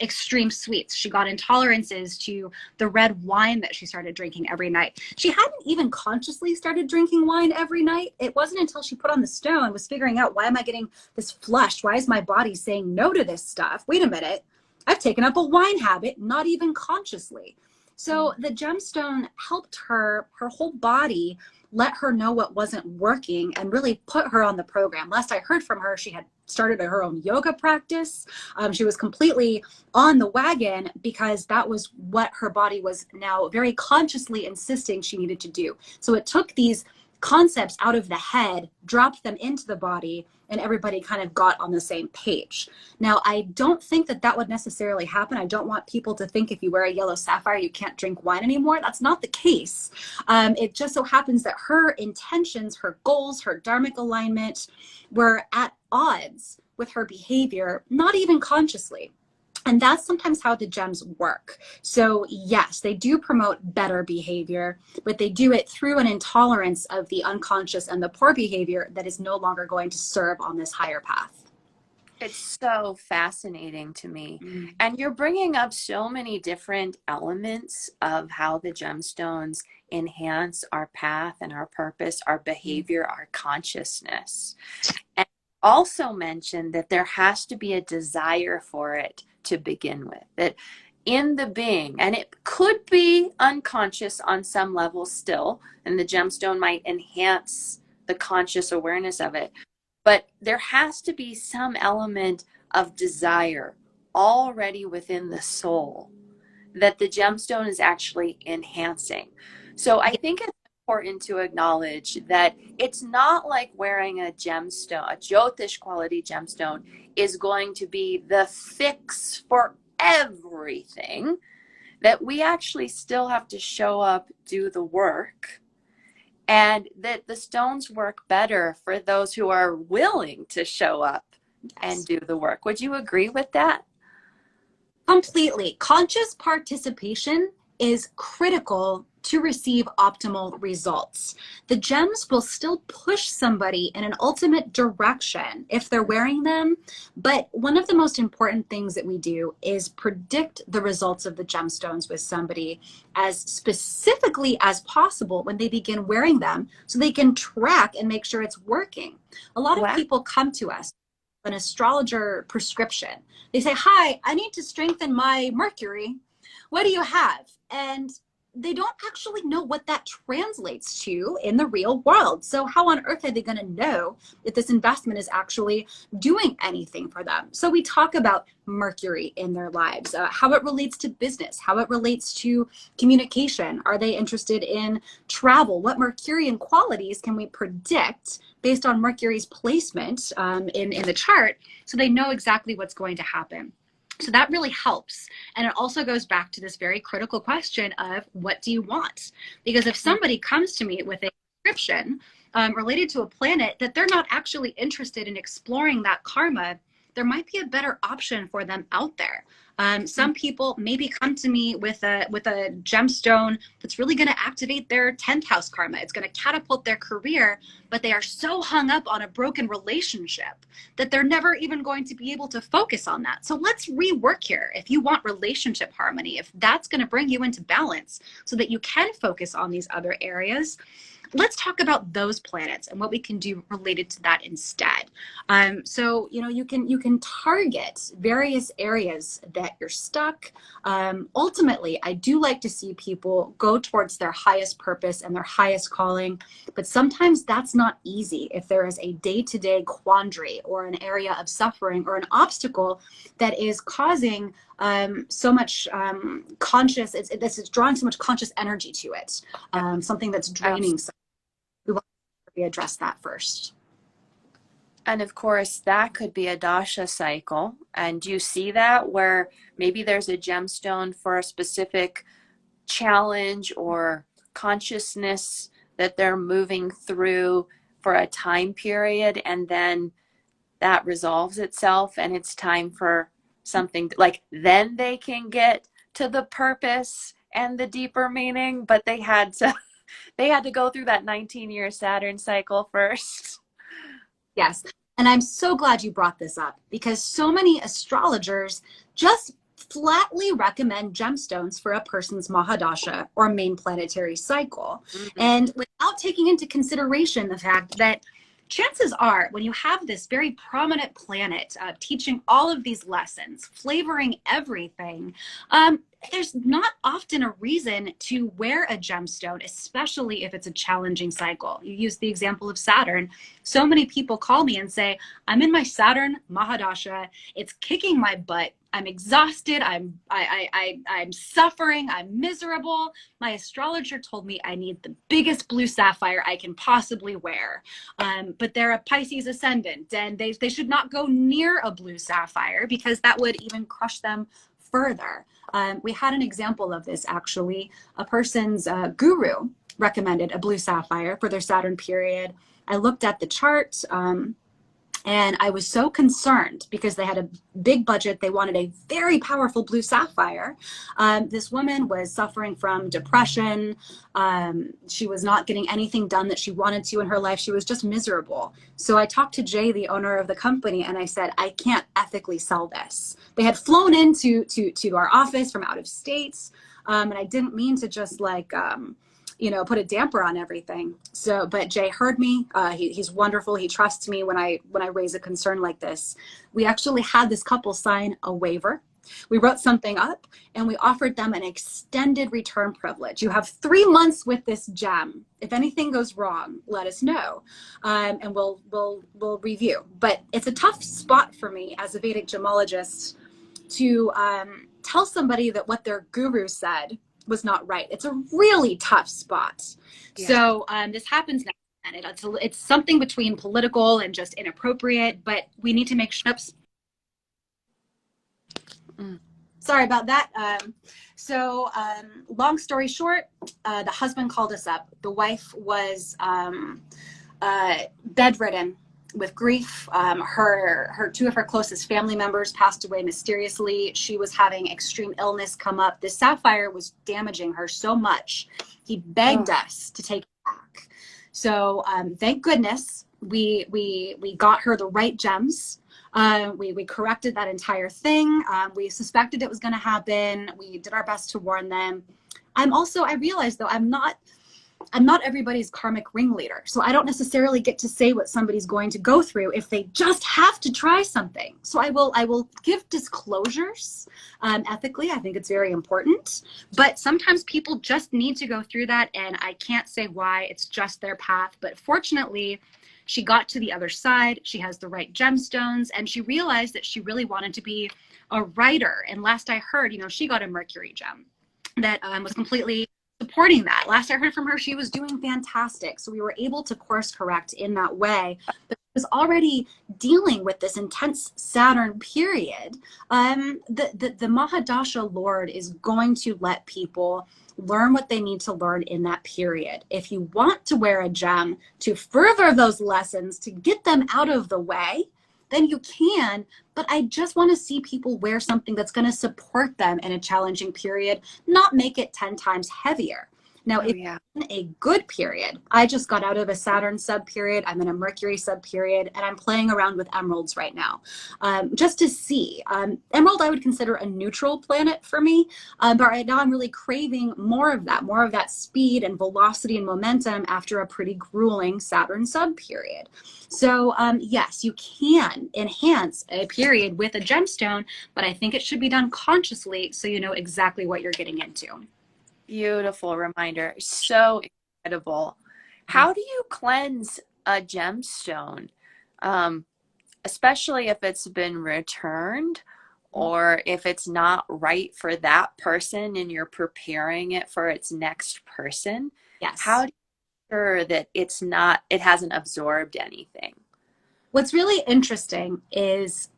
extreme sweets. She got intolerances to the red wine that she started drinking every night. She hadn't even consciously started drinking wine every night. It wasn't until she put on the stone and was figuring out, why am I getting this flush? Why is my body saying no to this stuff? Wait a minute. I've taken up a wine habit, not even consciously. So the gemstone helped her whole body let her know what wasn't working and really put her on the program. Last I heard from her, she had started her own yoga practice. She was completely on the wagon because that was what her body was now very consciously insisting she needed to do. So it took these concepts out of the head, dropped them into the body, and everybody kind of got on the same page. Now, I don't think that that would necessarily happen. I don't want people to think if you wear a yellow sapphire, you can't drink wine anymore. That's not the case. It just so happens that her intentions, her goals, her dharmic alignment were at odds with her behavior, not even consciously. And that's sometimes how the gems work. So yes, they do promote better behavior, but they do it through an intolerance of the unconscious and the poor behavior that is no longer going to serve on this higher path. It's so fascinating to me. And you're bringing up so many different elements of how the gemstones enhance our path and our purpose, our behavior, our consciousness. And also mentioned that there has to be a desire for it to begin with, that in the being, and it could be unconscious on some level still, and the gemstone might enhance the conscious awareness of it, but there has to be some element of desire already within the soul that the gemstone is actually enhancing. So I think it's important to acknowledge that it's not like wearing a gemstone, a Jyotish quality gemstone is going to be the fix for everything, that we actually still have to show up, do the work, and that the stones work better for those who are willing to show up and do the work. Would you agree with that? Completely. Conscious participation is critical to receive optimal results. The gems will still push somebody in an ultimate direction if they're wearing them, but one of the most important things that we do is predict the results of the gemstones with somebody as specifically as possible when they begin wearing them, so they can track and make sure it's working. A lot of people come to us an astrologer prescription. They say, hi, I need to strengthen my Mercury. What do you have? And they don't actually know what that translates to in the real world. So how on earth are they going to know if this investment is actually doing anything for them? So we talk about Mercury in their lives, how it relates to business, how it relates to communication. Are they interested in travel? What Mercurian qualities can we predict based on Mercury's placement in the chart, so they know exactly what's going to happen? So that really helps. And it also goes back to this very critical question of, what do you want? Because if somebody comes to me with a prescription related to a planet that they're not actually interested in exploring that karma, there might be a better option for them out there. Some people maybe come to me with a gemstone that's really going to activate their 10th house karma. It's going to catapult their career, but they are so hung up on a broken relationship that they're never even going to be able to focus on that. So let's rework here. If you want relationship harmony, if that's going to bring you into balance so that you can focus on these other areas, let's talk about those planets and what we can do related to that instead. So, you can target various areas that you're stuck. Ultimately, I do like to see people go towards their highest purpose and their highest calling, but sometimes that's not easy if there is a day-to-day quandary or an area of suffering or an obstacle that is causing so much this is drawing so much conscious energy to it, something that's draining. So we want to address that first. And of course, that could be a Dosha cycle. And do you see that where maybe there's a gemstone for a specific challenge or consciousness that they're moving through for a time period, and then that resolves itself and it's time for something like then they can get to the purpose and the deeper meaning, but they had to go through that 19-year Saturn cycle first. Yes. And I'm so glad you brought this up because so many astrologers just flatly recommend gemstones for a person's Mahadasha or main planetary cycle. Mm-hmm. And without taking into consideration the fact that chances are when you have this very prominent planet teaching all of these lessons, flavoring everything, there's not often a reason to wear a gemstone, especially if it's a challenging cycle. You use the example of Saturn. So many people call me and say, I'm in my Saturn Mahadasha. It's kicking my butt. I'm exhausted. I'm suffering. I'm miserable. My astrologer told me I need the biggest blue sapphire I can possibly wear. But they're a Pisces ascendant, and they should not go near a blue sapphire because that would even crush them further. We had an example of this actually. A person's guru recommended a blue sapphire for their Saturn period. I looked at the chart and I was so concerned because they had a big budget. They wanted a very powerful blue sapphire. This woman was suffering from depression. She was not getting anything done that she wanted to in her life. She was just miserable. So I talked to Jay, the owner of the company, and I said, I can't ethically sell this. They had flown into to our office from out of state. And I didn't mean to just put a damper on everything. So, but Jay heard me. He's wonderful. He trusts me when I raise a concern like this. We actually had this couple sign a waiver. We wrote something up and we offered them an extended return privilege. You have 3 months with this gem. If anything goes wrong, let us know, and we'll review. But it's a tough spot for me as a Vedic gemologist to tell somebody that what their guru said was not right. It's a really tough spot. Yeah. So this happens now, and it's something between political and just inappropriate, but we need to make sure. Sorry about that. Long story short, the husband called us up. The wife was bedridden with grief. Her two of her closest family members passed away mysteriously. She was having extreme illness come up. This sapphire was damaging her so much. He begged us to take it back. So thank goodness we got her the right gems. We corrected that entire thing. We suspected it was going to happen. We did our best to warn them. I realized though, I'm not everybody's karmic ringleader. So I don't necessarily get to say what somebody's going to go through if they just have to try something. So I will give disclosures ethically. I think it's very important. But sometimes people just need to go through that, and I can't say why. It's just their path. But fortunately, she got to the other side. She has the right gemstones, and she realized that she really wanted to be a writer. And last I heard, she got a Mercury gem that was completely supporting that. Last I heard from her, she was doing fantastic. So we were able to course correct in that way. But she was already dealing with this intense Saturn period. The Mahadasha Lord is going to let people learn what they need to learn in that period. If you want to wear a gem to further those lessons, to get them out of the way, then you can. But I just want to see people wear something that's going to support them in a challenging period, not make it 10 times heavier. Now, Oh, if yeah. you're in a good period, I just got out of a Saturn sub period, I'm in a Mercury sub period, and I'm playing around with emeralds right now, just to see. Emerald I would consider a neutral planet for me, but right now I'm really craving more of that speed and velocity and momentum after a pretty grueling Saturn sub period. So yes, you can enhance a period with a gemstone, but I think it should be done consciously so you know exactly what you're getting into. Beautiful reminder. So incredible. How do you cleanse a gemstone? Um, Especially if it's been returned or if it's not right for that person and you're preparing it for its next person. How Yes. do you ensure that it hasn't absorbed anything? What's really interesting is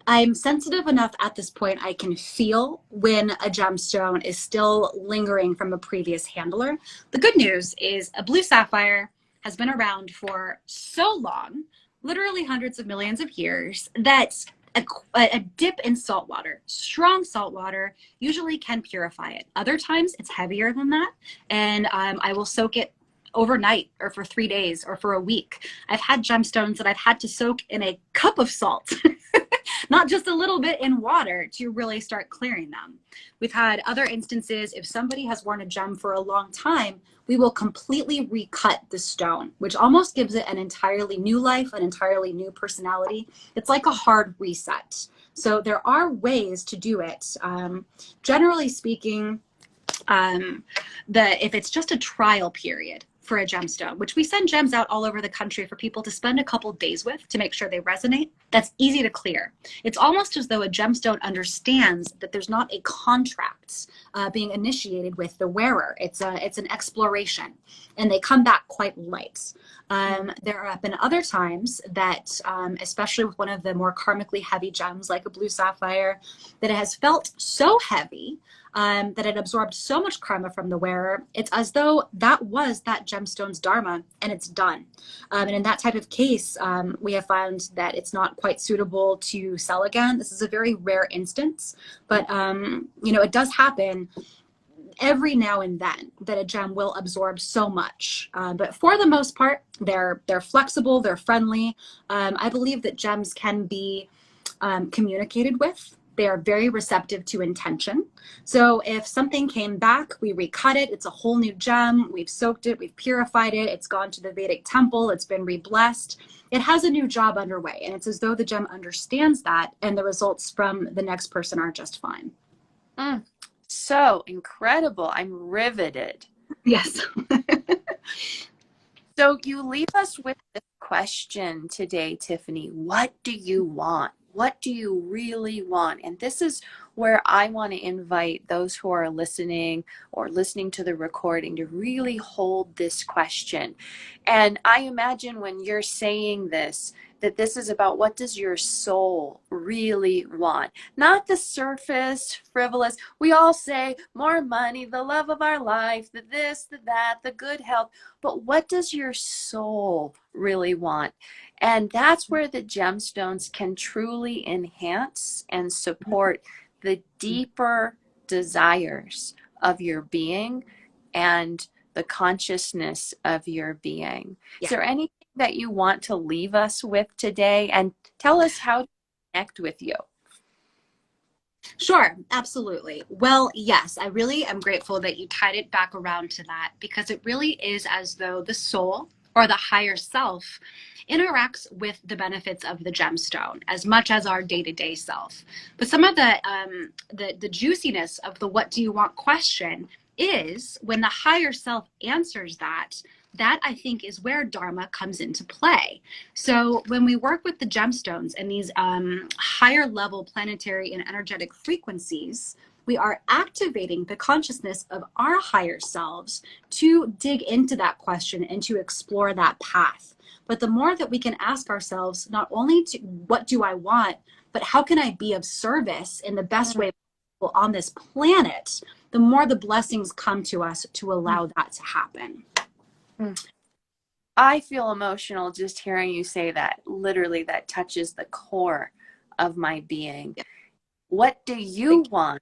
I'm sensitive enough at this point, I can feel when a gemstone is still lingering from a previous handler. The good news is a blue sapphire has been around for so long, literally hundreds of millions of years, that a dip in salt water, strong salt water, usually can purify it. Other times it's heavier than that, and I will soak it overnight or for 3 days or for a week. I've had gemstones that I've had to soak in a cup of salt. Not just a little bit in water to really start clearing them. We've had other instances, if somebody has worn a gem for a long time, we will completely recut the stone, which almost gives it an entirely new life, an entirely new personality. It's like a hard reset. So there are ways to do it. Generally speaking, if it's just a trial period for a gemstone, which we send gems out all over the country for people to spend a couple days with to make sure they resonate, that's easy to clear. It's almost as though a gemstone understands that there's not a contract being initiated with the wearer. It's an exploration, and they come back quite light. There have been other times that, especially with one of the more karmically heavy gems like a blue sapphire, that it has felt so heavy that it absorbed so much karma from the wearer. It's as though that was that gemstone's dharma and it's done. And in that type of case, we have found that it's not quite suitable to sell again. This is a very rare instance, but it does happen every now and then that a gem will absorb so much. But for the most part, they're flexible, they're friendly. I believe that gems can be communicated with. They are very receptive to intention. So if something came back, we recut it, it's a whole new gem, we've soaked it, we've purified it, it's gone to the Vedic temple, it's been re-blessed. It has a new job underway, and it's as though the gem understands that, and the results from the next person are just fine. Mm, so incredible. I'm riveted. Yes. So you leave us with this question today, Tiffany. What do you want? What do you really want? And this is where I want to invite those who are listening or listening to the recording to really hold this question. And I imagine when you're saying this, that this is about what does your soul really want? Not the surface, frivolous. We all say more money, the love of our life, the this, the that, the good health. But what does your soul really want? And that's where the gemstones can truly enhance and support the deeper desires of your being and the consciousness of your being. Is Yeah. there anything that you want to leave us with today? And tell us how to connect with you. Sure, absolutely. Well, yes, I really am grateful that you tied it back around to that because it really is as though the soul or the higher self interacts with the benefits of the gemstone as much as our day-to-day self. But some of the juiciness of the what do you want question is when the higher self answers that I think is where Dharma comes into play. So when we work with the gemstones and these higher level planetary and energetic frequencies, we are activating the consciousness of our higher selves to dig into that question and to explore that path. But the more that we can ask ourselves, not only to what do I want, but how can I be of service in the best way possible on this planet, the more the blessings come to us to allow that to happen. I feel emotional just hearing you say that. Literally, that touches the core of my being. What do you want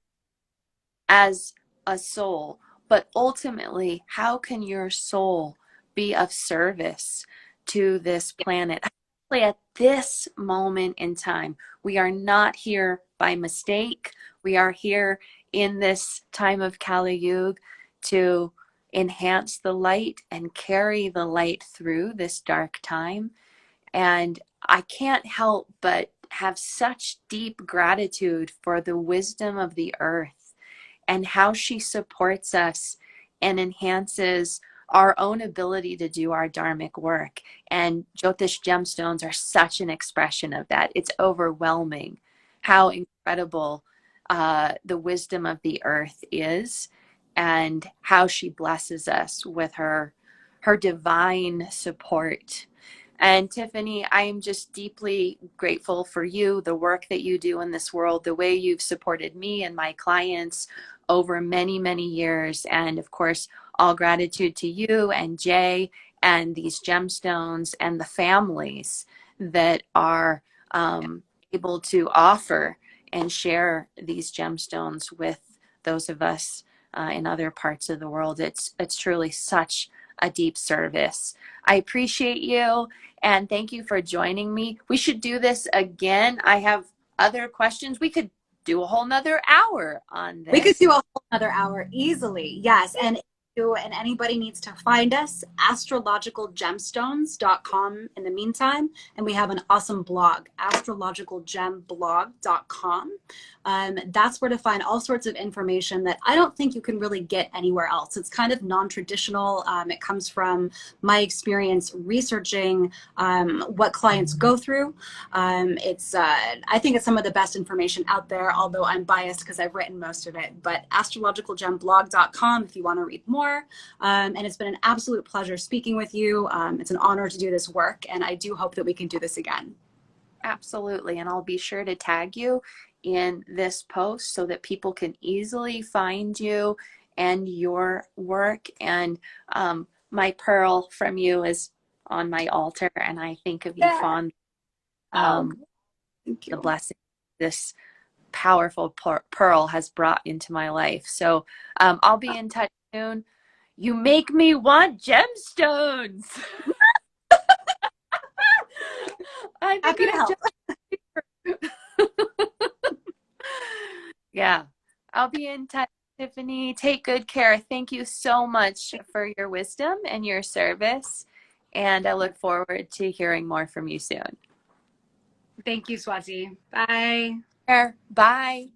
as a soul? but ultimately, how can your soul be of service to this planet? Especially at this moment in time, we are not here by mistake. We are here in this time of Kali Yuga to enhance the light and carry the light through this dark time. And I can't help but have such deep gratitude for the wisdom of the earth and how she supports us and enhances our own ability to do our dharmic work. And Jyotish gemstones are such an expression of that. It's overwhelming how incredible the wisdom of the earth is, and how she blesses us with her divine support. And Tiffany, I am just deeply grateful for you, the work that you do in this world, the way you've supported me and my clients over many, many years. And of course, all gratitude to you and Jay and these gemstones and the families that are able to offer and share these gemstones with those of us in other parts of the world. It's truly such a deep service. I appreciate you. And thank you for joining me. We should do this again. I have other questions. We could do a whole nother hour on We could this. do a whole other hour easily. Yes. And and anybody needs to find us, astrologicalgemstones.com in the meantime. And we have an awesome blog, astrologicalgemblog.com. That's where to find all sorts of information that I don't think you can really get anywhere else. It's kind of non-traditional. It comes from my experience researching what clients go through. I think it's some of the best information out there, although I'm biased because I've written most of it. But astrologicalgemblog.com if you want to read more. And it's been an absolute pleasure speaking with you. It's an honor to do this work, and I do hope that we can do this again. Absolutely. And I'll be sure to tag you in this post so that people can easily find you and your work. And my pearl from you is on my altar, and I think of you fondly. Thank you. The blessing this powerful pearl has brought into my life. So I'll be in touch soon. You make me want gemstones. I think Happy to help. Yeah, I'll be in touch, Tiffany. Take good care. Thank you so much for your wisdom and your service. And I look forward to hearing more from you soon. Thank you, Swati. Bye. Bye.